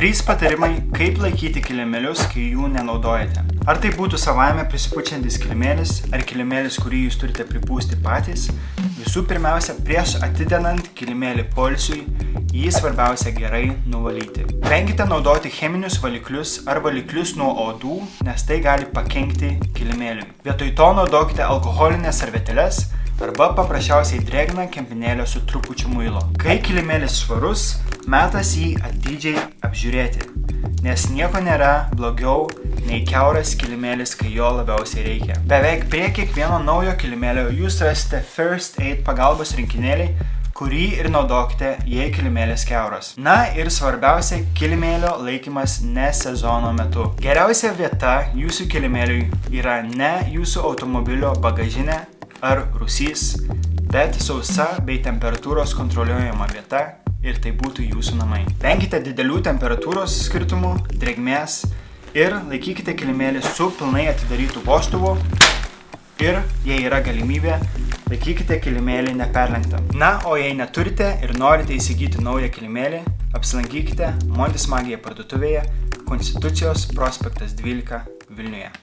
3 patarimai, kaip laikyti kilimėlius, kai jų nenaudojate. Ar tai būtų savaime prisipučiantis kilimėlis, ar kilimėlis, kurį jūs turite pripūsti patys. Visų pirmiausia, prieš atidedant kilimėlį poilsiui, jį svarbiausia gerai nuvalyti. Venkite naudoti cheminius valiklius ar valiklius nuo odų, nes tai gali pakenkti kilimėliui. Vietoj to naudokite alkoholinės servetėles arba paprasčiausiai drėgną kempinėlę su trupučiu muilo. Kai kilimėlis švarus, metas jį atidžiai apžiūrėti, nes nieko nėra blogiau nei kiauras kilimėlis, kai jo labiausiai reikia. Beveik prie kiekvieno naujo kilimėlio jūs rasite First Aid pagalbos rinkinėlį, kurį ir naudokite, jei kilimėlis kiauras. Na ir svarbiausia, kilimėlio laikymas ne sezono metu. Geriausia vieta jūsų kilimėliui yra ne jūsų automobilio bagažinė ar rūsys, bet sausa bei temperatūros kontroliuojama vieta ir tai būtų jūsų namai. Venkite didelių temperatūros skirtumų, drėgmės ir laikykite kilimėlį su pilnai atidarytų vožtuvu ir, jei yra galimybė, laikykite kilimėlį neperlenktą. Na, o jei neturite ir norite įsigyti naują kilimėlį, apsilankykite Montis Magija parduotuvėje, Konstitucijos prospektas 12 Vilniuje.